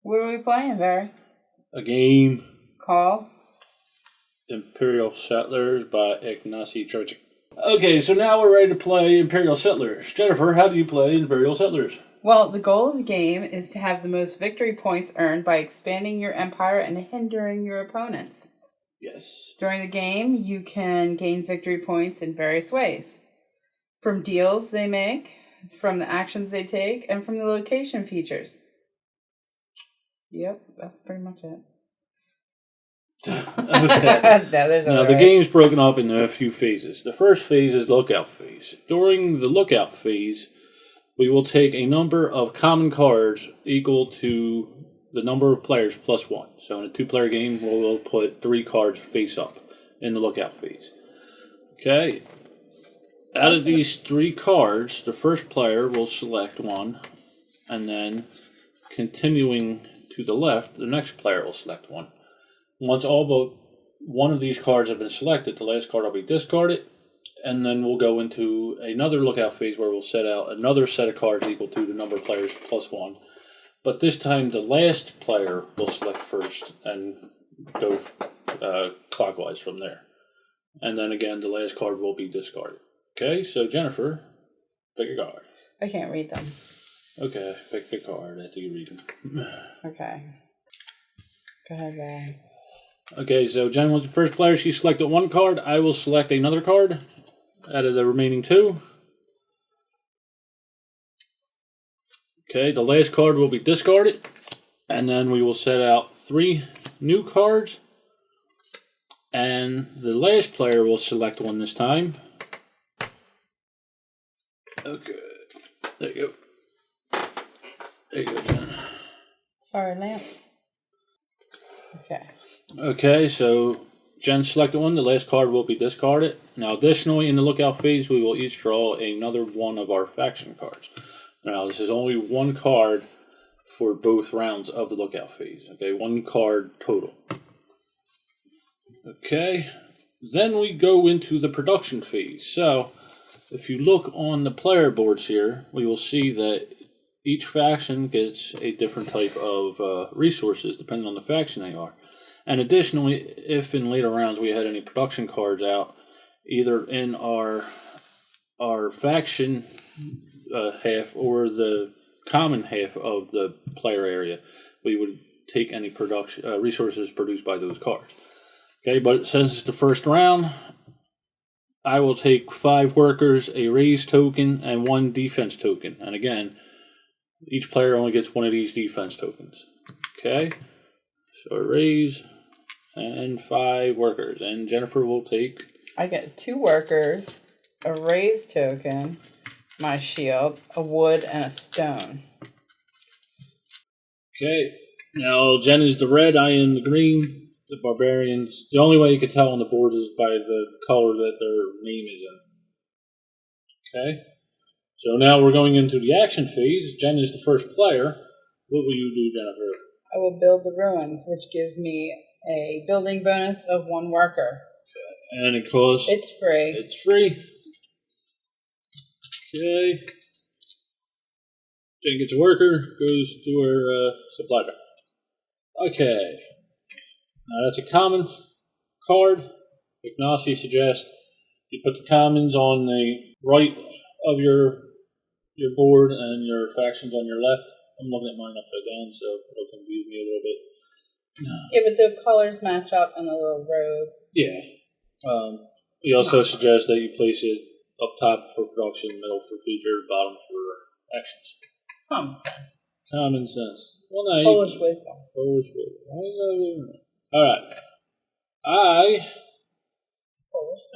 What are we playing, Barry? A game Called? Imperial Settlers by Ignacy Trojik. Okay, so now we're ready to play Imperial Settlers. Jennifer, how do you play Imperial Settlers? Well, the goal of the game is to have the most victory points earned by expanding your empire and hindering your opponents. Yes. During the game, you can gain victory points in various ways. From deals they make, from the actions they take, and from the location features. Yep, that's pretty much it. Okay. Now, the game's broken up into a few phases. The first phase is lookout phase. During the lookout phase, we will take a number of common cards equal to the number of players plus one. So in a two-player game, we'll put 3 cards face up in the lookout phase. Okay. Out of these 3 cards, the first player will select one, and then continuing to the left, the next player will select one. Once all but one of these cards have been selected, the last card will be discarded, and then we'll go into another lookout phase where we'll set out another set of cards equal to the number of players plus one. But this time, the last player will select first and go clockwise from there. And then again, the last card will be discarded. Okay, so Jennifer, pick a card. I can't read them. Okay, pick a card after you read them. Okay. Go ahead, Barry. Okay, so Jen was the first player. She selected one card. I will select another card out of the remaining 2. Okay, the last card will be discarded. And then we will set out 3 new cards. And the last player will select one this time. Okay, there you go. There you go, Jen. Sorry, Lamp. Okay. Okay, so Jen selected one. The last card will be discarded. Now, additionally, in the lookout phase, we will each draw another one of our faction cards. Now, this is only 1 card for both rounds of the lookout phase. Okay, 1 card total. Okay, then we go into the production phase. So, if you look on the player boards here, we will see that each faction gets a different type of resources depending on the faction they are. And additionally, if in later rounds we had any production cards out, either in our faction half or the common half of the player area, we would take any production resources produced by those cards. Okay, but since it's the first round, I will take 5 workers, a raise token, and 1 defense token. And again, each player only gets 1 of these defense tokens. Okay, so a raise and 5 workers. And Jennifer will take... I get 2 workers, a raise token, my shield, a wood, and a stone. Okay, now Jen is the red, I am the green. The barbarians, the only way you can tell on the boards is by the color that their name is in. Okay, so now we're going into the action phase. Jen is the first player. What will you do, Jennifer? I will build the ruins, which gives me a building bonus of 1 worker. Okay, and it costs... It's free. It's free. Okay. Jen gets a worker, goes to her supply drop. Okay. Now that's a common card. Ignacy suggests you put the commons on the right of your board and your factions on your left. I'm looking at mine upside down, so it'll confuse me a little bit. Yeah, but the colors match up in the little roads. Yeah. We also suggest that you place it up top for production, middle for feature, bottom for actions. Common sense. Common sense. Well, now Polish wisdom. Polish wisdom. All right. I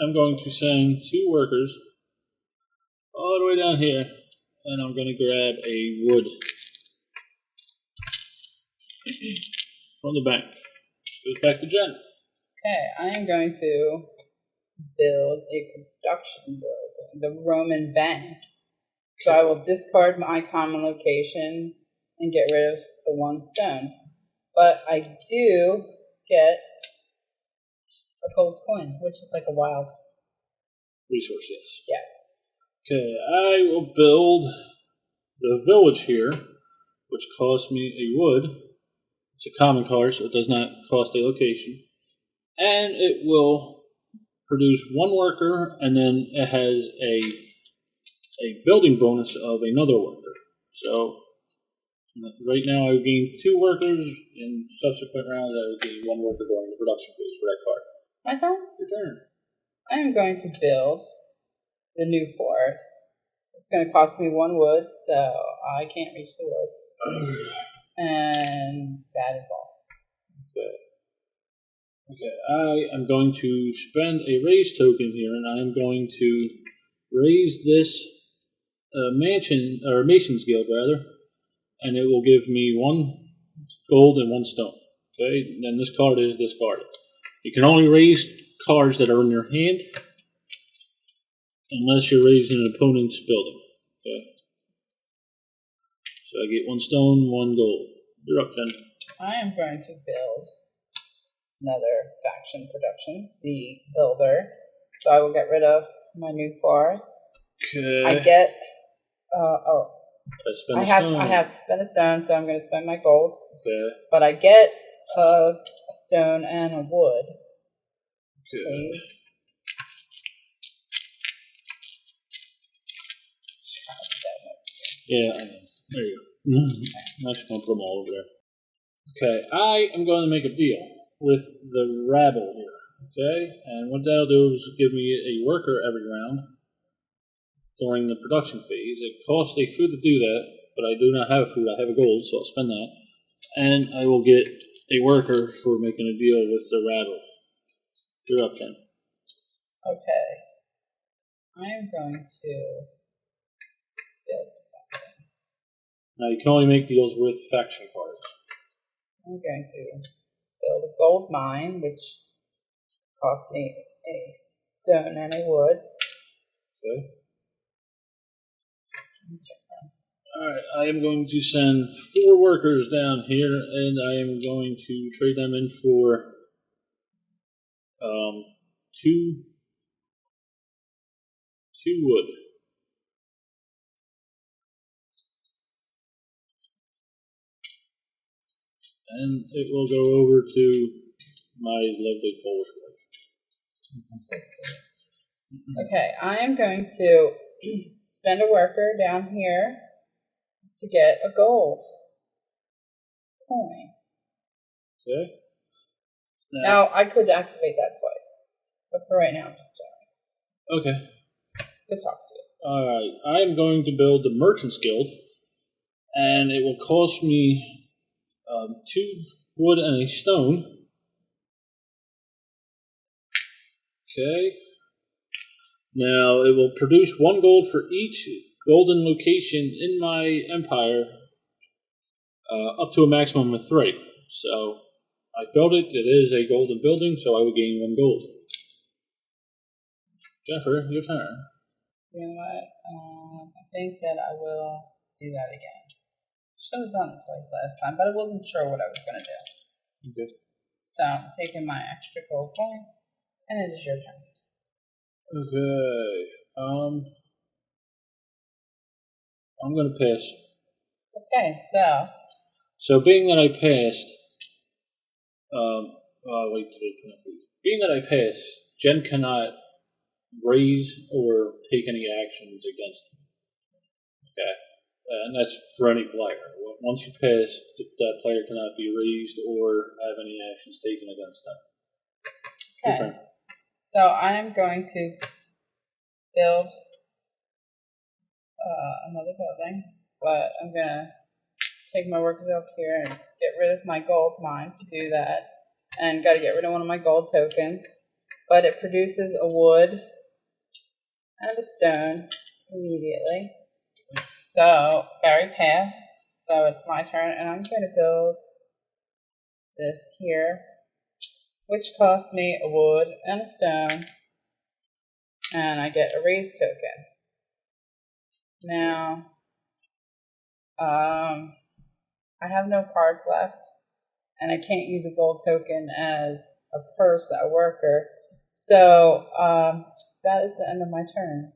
am going to send 2 workers all the way down here, and I'm going to grab a wood from the bank. Goes back to Jen. Okay, I am going to build a production building, the Roman bank. So I will discard my common location and get rid of the 1 stone. But I do get a gold coin, which is like a wild resource, yes. Yes. Okay, I will build the village here, which costs me a wood. It's a common card, so it does not cost a location. And it will produce one worker, and then it has a building bonus of another worker. So right now I've gained 2 workers. In subsequent rounds, I would gain 1 worker during the production phase for that card. My turn? Your turn. I am going to build the new forest. It's going to cost me 1 wood, so I can't reach the wood. And that is all. Okay, I am going to spend a raise token here, and I am going to raise this Mason's Guild, rather, and it will give me 1 gold and 1 stone. Okay, and then this card is discarded. You can only raise cards that are in your hand, unless you're raising an opponent's building. Okay, so I get 1 stone, 1 gold. You're up, Jen. I am going to build another faction production, the Builder. So I will get rid of my new forest. Okay. I get I have to spend a stone, so I'm going to spend my gold. Okay. But I get a stone and a wood. Okay. Please. Yeah, I know. There you go. I'm just going to put them all over there. Okay, I am going to make a deal with the rabble here. Okay, and what that'll do is give me a worker every round during the production phase. It costs a food to do that, but I do not have food. I have a gold, so I'll spend that. And I will get a worker for making a deal with the rabble. You're up, Ken. Okay. I am going to build something. Now, you can only make deals with faction cards. I'm going to build a gold mine, which cost me a stone and a wood. Okay. Alright, I am going to send 4 workers down here, and I am going to trade them in for 2 wood. And it will go over to my lovely Polish wife. Okay, I am going to spend a worker down here to get a gold coin. Okay. Now, I could activate that twice, but for right now, I'm just doing it. Okay. Good talk to you. Alright, I am going to build the Merchant's Guild, and it will cost me 2 wood and a stone. Okay. Now, it will produce 1 gold for each golden location in my empire, up to a maximum of 3. So, I built it. It is a golden building, so I will gain 1 gold. Jennifer, your turn. You know what? I think that I will do that again. Should have done it twice last time, but I wasn't sure what I was going to do. Okay. So, I'm taking my extra gold coin, and it is your turn. Okay. I'm going to pass. Okay, So being that I passed, being that I passed, Jen cannot raise or take any actions against me. Okay. And that's for any player. Once you pass, that player cannot be raised or have any actions taken against them. okay. So I am going to build another building, but I'm going to take my workers up here and get rid of my gold mine to do that. And got to get rid of one of my gold tokens. But it produces a wood and a stone immediately. So, Barry passed. So it's my turn, and I'm going to build this here, which costs me a wood and a stone. And I get a raise token. Now, I have no cards left, and I can't use a gold token as a worker. So, that is the end of my turn.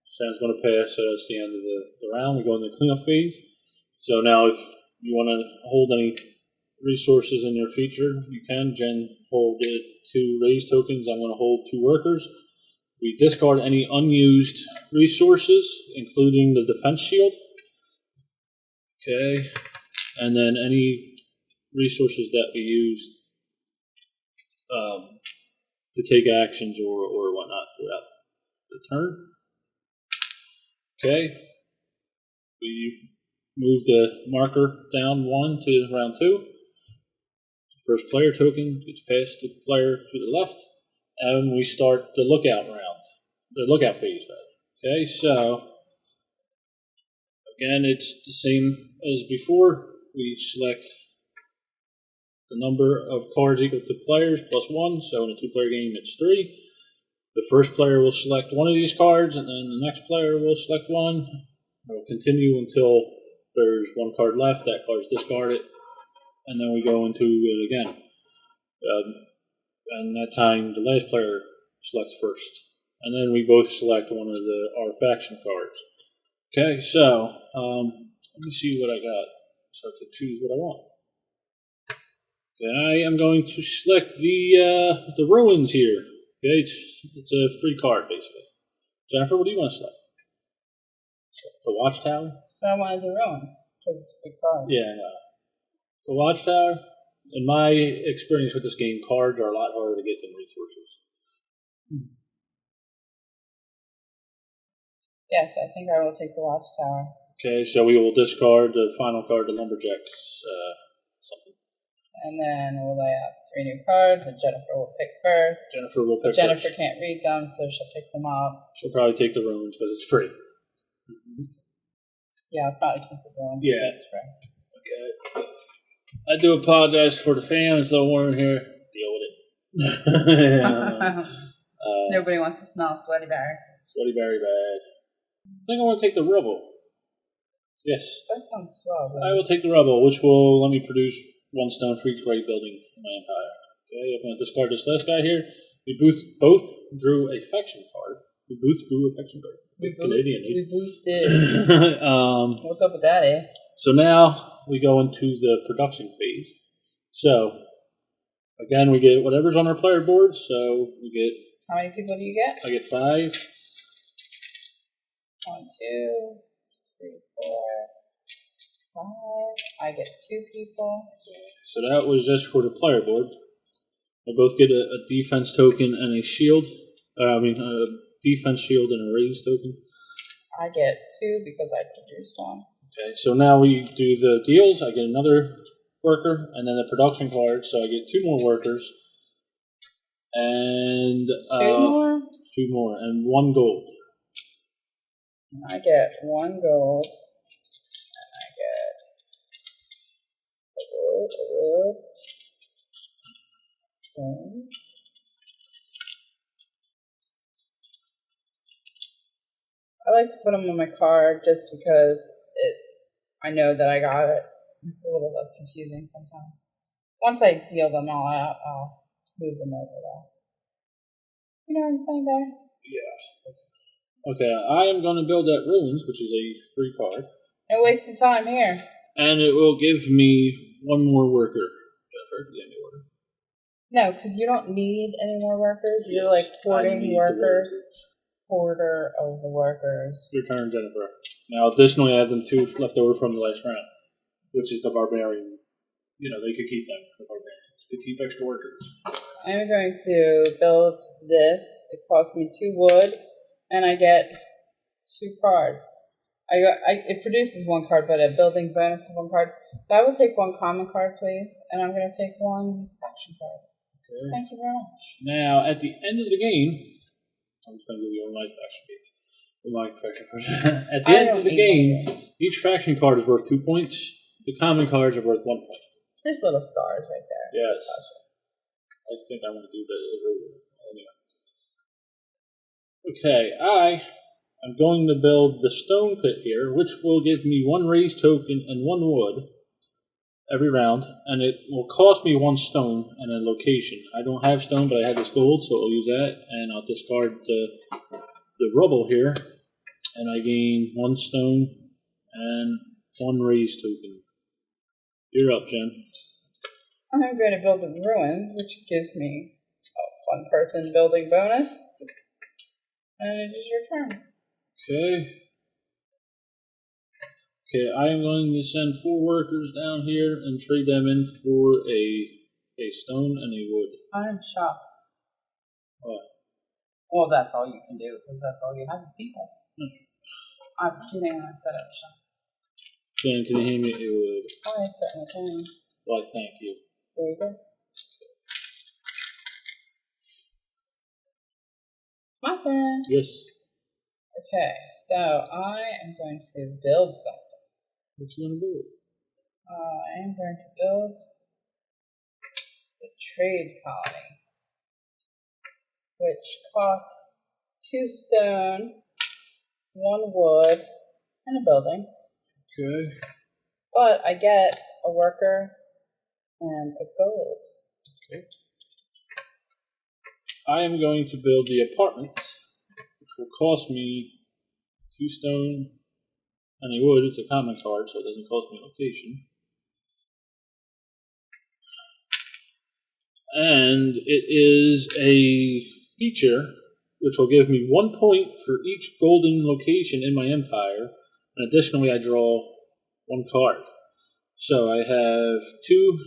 Sam's going to pass, so that's the end of the round. We go into the cleanup phase. So now if you want to hold any resources in your feature, you can. Jen will get 2 raise tokens. I'm going to hold 2 workers. We discard any unused resources, including the defense shield. Okay. And then any resources that we use to take actions or whatnot throughout the turn. Okay. We move the marker down 1 to round 2. First player token gets passed to the player to the left, and we start the lookout round, the lookout phase. Okay, so again, it's the same as before. We select the number of cards equal to players plus 1. So in a 2-player game, it's 3. The first player will select one of these cards, and then the next player will select one. We'll continue until there's 1 card left. That card's discarded, and then we go into it again. And that time, the last player selects first, and then we both select one of our faction cards. Okay, so let me see what I got. So I can choose what I want. Okay, I am going to select the ruins here. Okay, it's a free card basically. Jennifer, what do you want to select? The Watchtower? I wanted the ruins because it's a big card. Yeah, the Watchtower. In my experience with this game, cards are a lot harder to get than resources. Yes, I think I will take the Watchtower. Okay, so we will discard the final card, the Lumberjacks. Something. And then we'll lay out 3 new cards that Jennifer will pick first. Jennifer will pick Jennifer first. can't read them, so she'll pick them up. She'll probably take the ruins because it's free. Yeah, I'll probably keep the ruins. Yeah. It's free. Okay. I do apologize for the fan. It's a little warm in here. Deal with it. Nobody wants to smell Sweaty Barry. Sweaty Barry bad. I think I want to take the rubble. Yes. That sounds swell. I will take the rubble, which will let me produce 1 stone for each great building in my empire. Okay, I'm going to discard this last guy here. We both drew a faction card. We both drew a faction card. We both did. What's up with that, eh? So now we go into the production phase. So, again, we get whatever's on our player board. So we get... How many people do you get? I get 5. 1, 2, 3, 4, 5. I get 2 people. So that was just for the player board. I both get a defense token and a shield. A defense shield and a raise token. I get 2 because I produced 1. Okay, so now we do the deals. I get another worker, and then the production card. So I get 2 more workers, and 2 more. 2 more, and 1 gold. I get 1 gold, and I get a gold, stone. I like to put them on my card just because I know that I got it. It's a little less confusing sometimes. Once I deal them all out, I'll move them over though. You know what I'm saying, Barry? Yeah. Okay, I am going to build that ruins, which is a free card. No wasting time here. And it will give me 1 more worker. Jennifer, get any order? No, because you don't need any more workers. Yes, you're like hoarding workers. Hoarder of the workers. Your turn, Jennifer. Now, additionally, I have them 2 left over from the last round, which is the barbarian. You know, they could keep them, the barbarians. They could keep extra workers. I'm going to build this. It costs me 2 wood, and I get 2 cards. It produces 1 card, but a building bonus of 1 card. So I will take 1 common card, please, and I'm going to take 1 action card. Okay. Thank you very much. Now, at the end of the game, I'm just going to give you my faction page. My faction card. At the end of the game, each faction card is worth 2 points. The common cards are worth 1 point. There's little stars right there. Yes. I think I want to do that anyway. Okay, I'm going to build the stone pit here, which will give me 1 raise token and 1 wood every round, and it will cost me 1 stone and a location. I don't have stone, but I have this gold, so I'll use that, and I'll discard the rubble here, and I gain 1 stone and 1 raise token. You're up, Jen. I'm going to build the ruins, which gives me a one-person building bonus. And it is your turn. Okay. Okay, I am going to send 4 workers down here and trade them in for a stone and a wood. I'm shocked. What? Well, that's all you can do, because that's all you have is people. I was kidding when I said I was shocked. Jen, can you hand me a wood? Oh, I certainly can. Why, thank you. There you go. My turn. Yes. Okay, so I am going to build something. What you going to do? I am going to build the trade colony, which costs 2 stone, 1 wood, and a building. Okay. But I get a worker and a gold. Okay. I am going to build the apartment, which will cost me 2 stone and a wood. It's a common card, so it doesn't cost me location. And it is a feature which will give me 1 point for each golden location in my empire. And additionally, I draw 1 card. So I have 2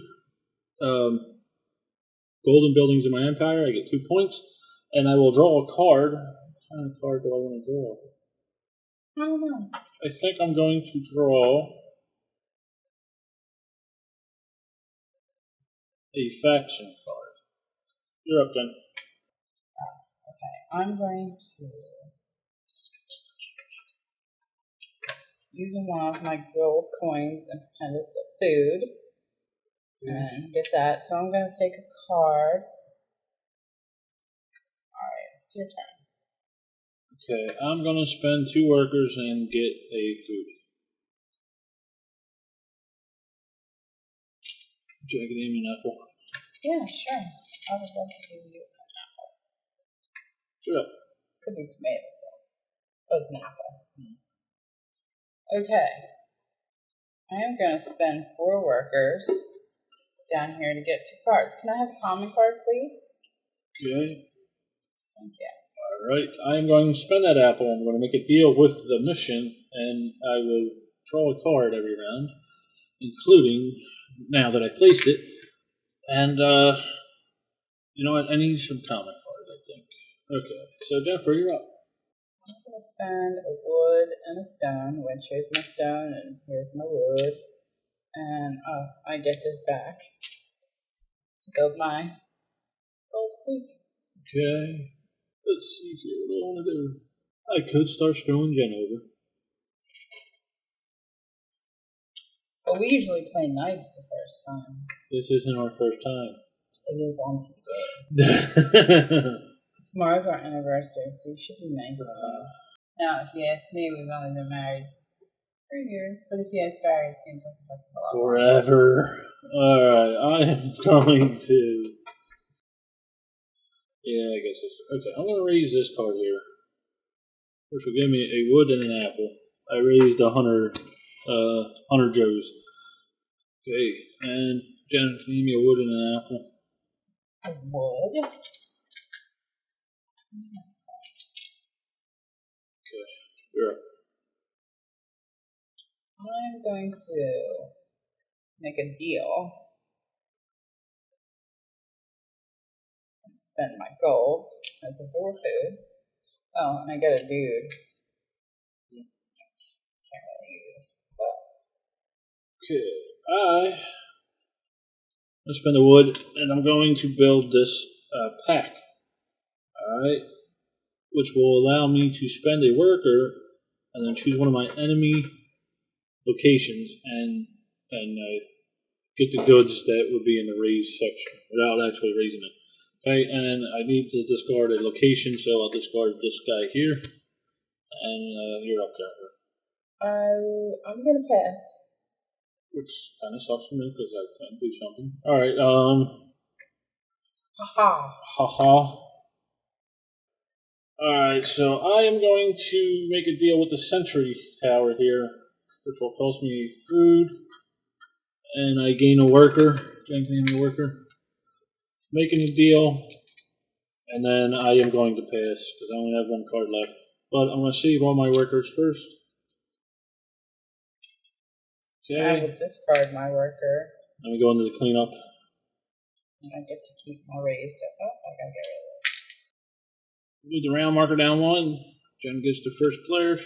golden buildings in my empire. I get 2 points. And I will draw a card. What kind of card do I want to draw? I don't know. I think I'm going to draw a faction card. You're up, Jen. Okay, I'm going to use one of my gold coins and pretend it's a food. And get that. So I'm going to take a card. Alright, it's your turn. Okay, I'm going to spend 2 workers and get a food. Would you like to give me an apple? Yeah, sure. I would love to give you an apple. Sure. Could be tomatoes, though. But it's an apple. Okay. I am going to spend 4 workers down here to get 2 cards. Can I have a common card, please? Okay. Thank you. Alright, I am going to spend that apple. I'm going to make a deal with the mission, and I will draw a card every round, including, now that I placed it, and, you know what, I need some common cards, I think. Okay, so Jennifer, you're up. I'm going to spend a wood and a stone, which here's my stone and here's my wood. And, I get this back to build my gold creek. Okay, let's see here, what do I want to do? I could start screwing Jen over. But we usually play knights the first time. This isn't our first time. It is on TV. Tomorrow's our anniversary, so we should be nice. Now, if you ask me, we've only been married 3 years, but if you ask Barry, it seems like a lot forever. Alright, I am going to... Yeah, I guess it's... Okay, I'm going to raise this card here, which will give me a wood and an apple. I raised 100 Joes. Okay, and Jen, can you give me a wood and an apple? A wood? Okay, you're up. I'm going to make a deal and spend my gold as a war food. Oh, and I got a dude. Can't really use. But Okay, I'll spend the wood, and I'm going to build this pack. Alright, which will allow me to spend a worker and then choose one of my enemy locations and get the goods that would be in the raise section without actually raising it. Okay, and I need to discard a location, so I'll discard this guy here, and you're up there. I'm gonna pass. Which kind of sucks for me because I can't do something. Alright, Haha. haha. Alright, so I am going to make a deal with the sentry tower here, which will cost me food And I gain a worker. Jen can gain a worker. Making a deal. And then I am going to pass because I only have one card left. But I'm going to save all my workers first. Okay. I will discard my worker. Let me go into the cleanup. And I get to keep my raised. Oh, I gotta get rid of it. Move the round marker down 1. Jen gets the first players.